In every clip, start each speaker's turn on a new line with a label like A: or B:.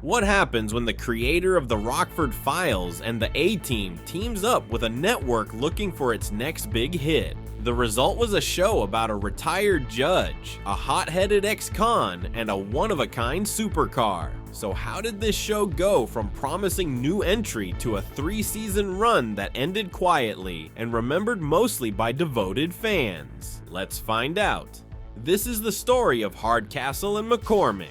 A: What happens when the creator of the Rockford Files and the A-Team teams up with a network looking for its next big hit? The result was a show about a retired judge, a hot-headed ex-con, and a one-of-a-kind supercar. So how did this show go from promising new entry to a 3-season run that ended quietly and remembered mostly by devoted fans? Let's find out. This is the story of Hardcastle and McCormick.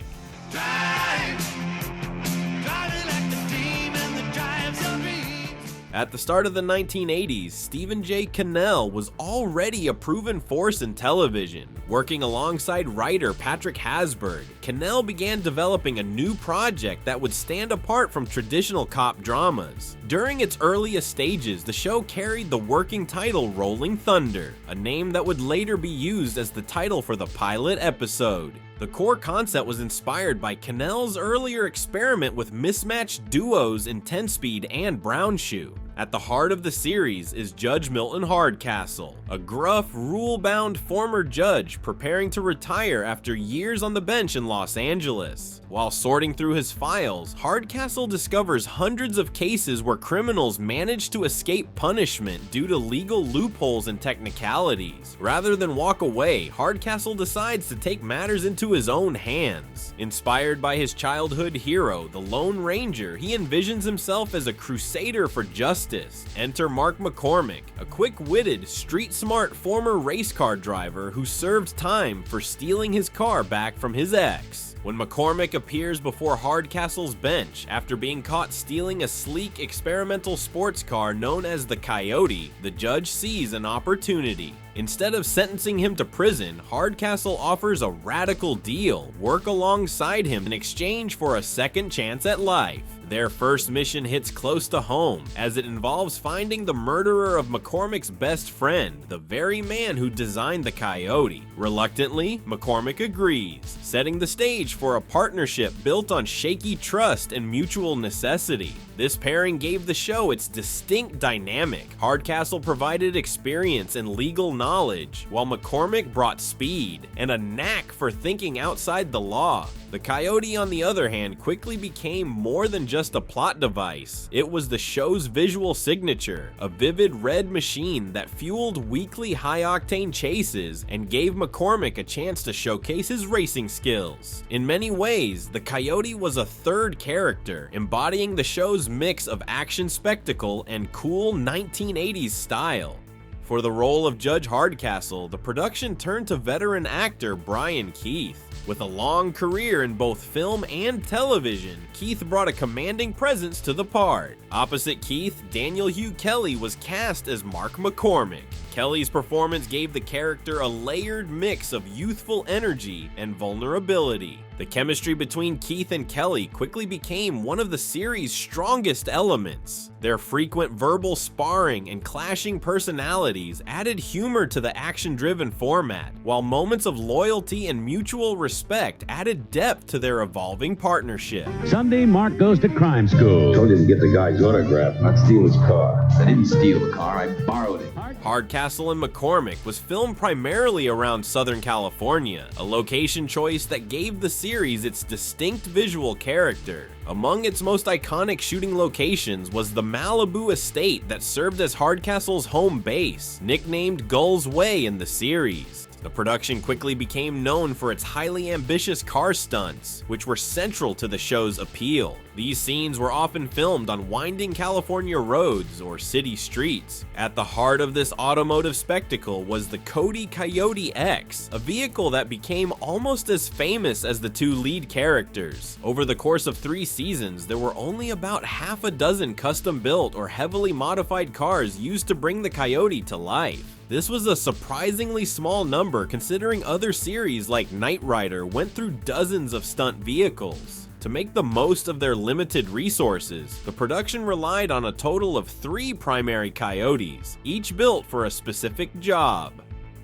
A: At the start of the 1980s, Stephen J. Cannell was already a proven force in television. Working alongside writer Patrick Hasburg, Cannell began developing a new project that would stand apart from traditional cop dramas. During its earliest stages, the show carried the working title Rolling Thunder, a name that would later be used as the title for the pilot episode. The core concept was inspired by Cannell's earlier experiment with mismatched duos in 10-Speed and Brown Shoe. At the heart of the series is Judge Milton Hardcastle, a gruff, rule-bound former judge preparing to retire after years on the bench in Los Angeles. While sorting through his files, Hardcastle discovers hundreds of cases where criminals manage to escape punishment due to legal loopholes and technicalities. Rather than walk away, Hardcastle decides to take matters into his own hands. Inspired by his childhood hero, the Lone Ranger, he envisions himself as a crusader for justice. Enter Mark McCormick, a quick-witted, street-smart former race car driver who served time for stealing his car back from his ex. When McCormick appears before Hardcastle's bench after being caught stealing a sleek experimental sports car known as the Coyote, the judge sees an opportunity. Instead of sentencing him to prison, Hardcastle offers a radical deal: work alongside him in exchange for a second chance at life. Their first mission hits close to home, as it involves finding the murderer of McCormick's best friend, the very man who designed the Coyote. Reluctantly, McCormick agrees, setting the stage for a partnership built on shaky trust and mutual necessity. This pairing gave the show its distinct dynamic. Hardcastle provided experience and legal knowledge, while McCormick brought speed and a knack for thinking outside the law. The Coyote, on the other hand, quickly became more than just a plot device. It was the show's visual signature, a vivid red machine that fueled weekly high-octane chases and gave McCormick a chance to showcase his racing skills. In many ways, the Coyote was a third character, embodying the show's mix of action spectacle and cool 1980s style. For the role of Judge Hardcastle, the production turned to veteran actor Brian Keith. With a long career in both film and television, Keith brought a commanding presence to the part. Opposite Keith, Daniel Hugh Kelly was cast as Mark McCormick. Kelly's performance gave the character a layered mix of youthful energy and vulnerability. The chemistry between Keith and Kelly quickly became one of the series' strongest elements. Their frequent verbal sparring and clashing personalities added humor to the action-driven format, while moments of loyalty and mutual respect added depth to their evolving partnership.
B: Sunday, Mark goes to crime school.
C: Told you to get the guy's autograph, not steal his car.
D: I didn't steal the car, I borrowed it.
A: Hardcastle and McCormick was filmed primarily around Southern California, a location choice that gave the series its distinct visual character. Among its most iconic shooting locations was the Malibu estate that served as Hardcastle's home base, nicknamed Gull's Way in the series. The production quickly became known for its highly ambitious car stunts, which were central to the show's appeal. These scenes were often filmed on winding California roads or city streets. At the heart of this automotive spectacle was the Cody Coyote X, a vehicle that became almost as famous as the two lead characters. Over the course of 3 seasons, there were only about half a dozen custom-built or heavily modified cars used to bring the Coyote to life. This was a surprisingly small number considering other series like Knight Rider went through dozens of stunt vehicles. To make the most of their limited resources, the production relied on a total of 3 primary Coyotes, each built for a specific job.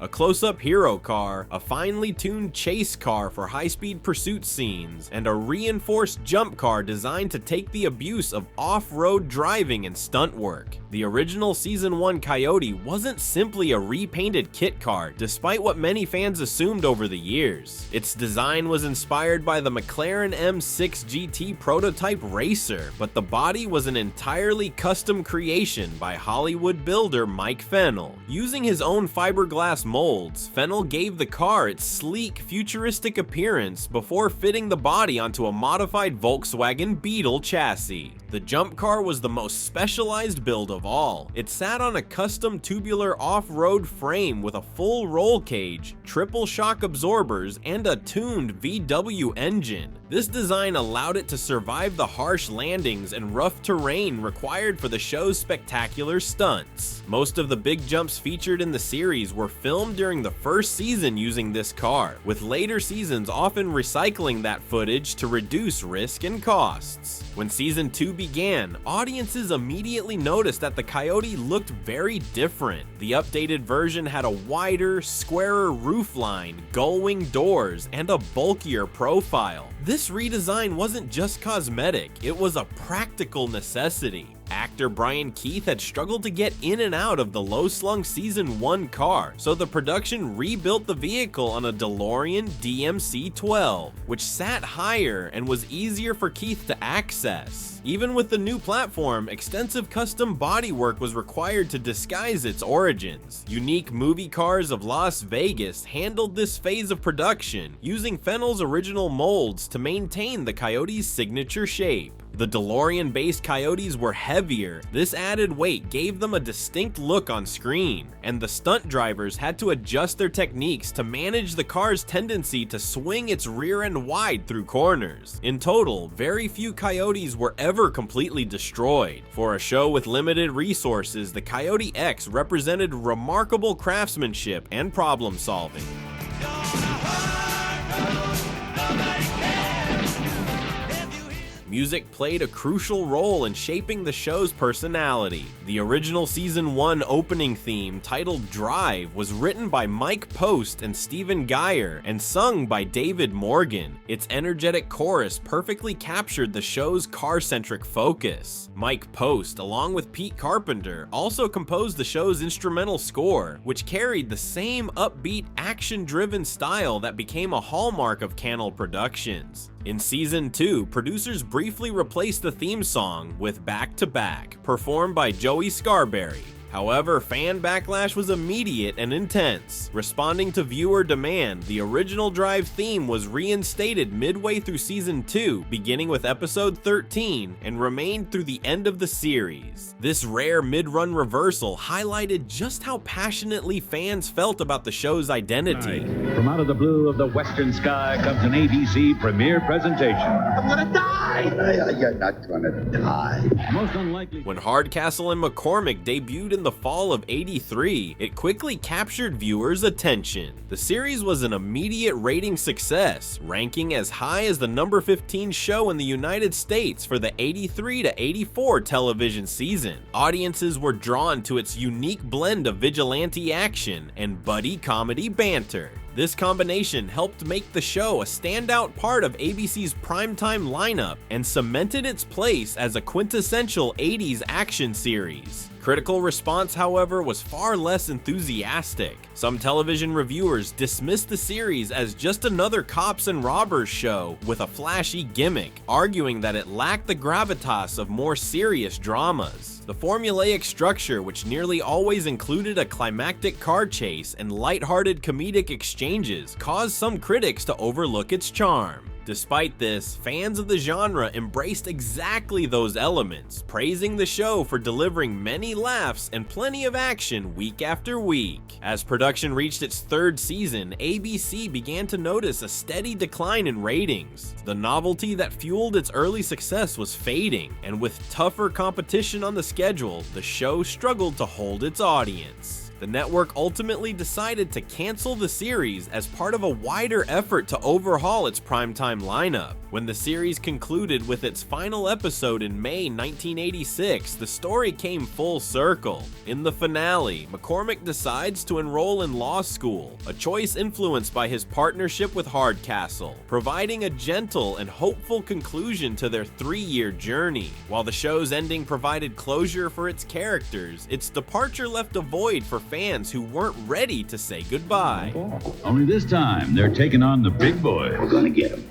A: a close-up hero car, a finely tuned chase car for high-speed pursuit scenes, and a reinforced jump car designed to take the abuse of off-road driving and stunt work. The original Season 1 Coyote wasn't simply a repainted kit car, despite what many fans assumed over the years. Its design was inspired by the McLaren M6 GT prototype racer, but the body was an entirely custom creation by Hollywood builder Mike Fennell. Using his own fiberglass molds, Fennell gave the car its sleek, futuristic appearance before fitting the body onto a modified Volkswagen Beetle chassis. The jump car was the most specialized build of all. It sat on a custom tubular off-road frame with a full roll cage, triple shock absorbers, and a tuned VW engine. This design allowed it to survive the harsh landings and rough terrain required for the show's spectacular stunts. Most of the big jumps featured in the series were filmed during the first season using this car, with later seasons often recycling that footage to reduce risk and costs. When Season 2 began, audiences immediately noticed that the Coyote looked very different. The updated version had a wider, squarer roofline, gull-wing doors, and a bulkier profile. This redesign wasn't just cosmetic, it was a practical necessity. Actor Brian Keith had struggled to get in and out of the low-slung Season 1 car, so the production rebuilt the vehicle on a DeLorean DMC-12, which sat higher and was easier for Keith to access. Even with the new platform, extensive custom bodywork was required to disguise its origins. Unique movie cars of Las Vegas handled this phase of production, using Fennell's original molds to maintain the Coyote's signature shape. The DeLorean-based Coyotes were heavier. This added weight gave them a distinct look on screen, and the stunt drivers had to adjust their techniques to manage the car's tendency to swing its rear end wide through corners. In total, very few Coyotes were ever completely destroyed. For a show with limited resources, the Coyote X represented remarkable craftsmanship and problem solving. Music played a crucial role in shaping the show's personality. The original Season 1 opening theme, titled Drive, was written by Mike Post and Stephen Geyer and sung by David Morgan. Its energetic chorus perfectly captured the show's car-centric focus. Mike Post, along with Pete Carpenter, also composed the show's instrumental score, which carried the same upbeat, action-driven style that became a hallmark of Cannell Productions. In Season 2, producers briefly replaced the theme song with Back to Back, performed by Joey Scarberry. However, fan backlash was immediate and intense. Responding to viewer demand, the original Drive theme was reinstated midway through Season 2, beginning with Episode 13, and remained through the end of the series. This rare mid-run reversal highlighted just how passionately fans felt about the show's identity.
B: From out of the blue of the western sky comes an ABC premiere presentation.
C: I'm gonna die! You're not gonna die.
B: Most unlikely.
A: When Hardcastle and McCormick debuted in the fall of '83, it quickly captured viewers' attention. The series was an immediate rating success, ranking as high as the number 15 show in the United States for the '83 to '84 television season. Audiences were drawn to its unique blend of vigilante action and buddy comedy banter. This combination helped make the show a standout part of ABC's primetime lineup and cemented its place as a quintessential 80s action series. Critical response, however, was far less enthusiastic. Some television reviewers dismissed the series as just another cops and robbers show with a flashy gimmick, arguing that it lacked the gravitas of more serious dramas. The formulaic structure, which nearly always included a climactic car chase and lighthearted comedic exchanges, caused some critics to overlook its charm. Despite this, fans of the genre embraced exactly those elements, praising the show for delivering many laughs and plenty of action week after week. As production reached its third season, ABC began to notice a steady decline in ratings. The novelty that fueled its early success was fading, and with tougher competition on the schedule, the show struggled to hold its audience. The network ultimately decided to cancel the series as part of a wider effort to overhaul its primetime lineup. When the series concluded with its final episode in May 1986, the story came full circle. In the finale, McCormick decides to enroll in law school, a choice influenced by his partnership with Hardcastle, providing a gentle and hopeful conclusion to their 3-year journey. While the show's ending provided closure for its characters, its departure left a void for fans who weren't ready to say goodbye.
B: Only this time, they're taking on the big boy.
C: We're gonna get him.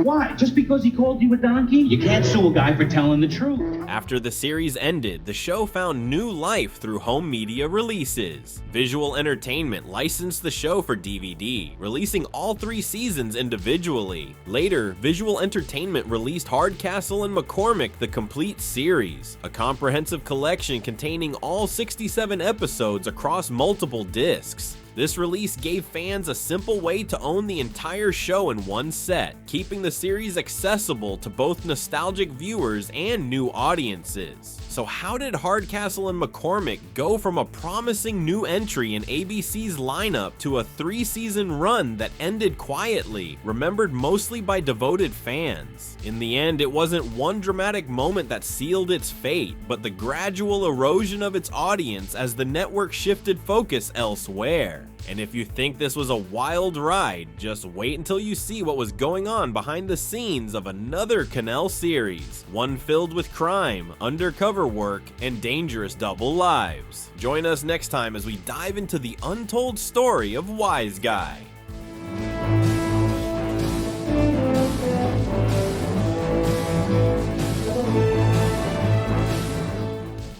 D: Why? Just because he called you a donkey? You can't sue a guy for telling the truth.
A: After the series ended, the show found new life through home media releases. Visual Entertainment licensed the show for DVD, releasing all 3 seasons individually. Later, Visual Entertainment released Hardcastle and McCormick: The Complete Series, a comprehensive collection containing all 67 episodes across multiple discs. This release gave fans a simple way to own the entire show in one set, keeping the series accessible to both nostalgic viewers and new audiences. So how did Hardcastle and McCormick go from a promising new entry in ABC's lineup to a 3-season run that ended quietly, remembered mostly by devoted fans? In the end, it wasn't one dramatic moment that sealed its fate, but the gradual erosion of its audience as the network shifted focus elsewhere. And if you think this was a wild ride, just wait until you see what was going on behind the scenes of another Cannell series, one filled with crime, undercover work, and dangerous double lives. Join us next time as we dive into the untold story of Wise Guy.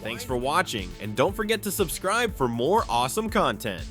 A: Thanks for watching, and don't forget to subscribe for more awesome content.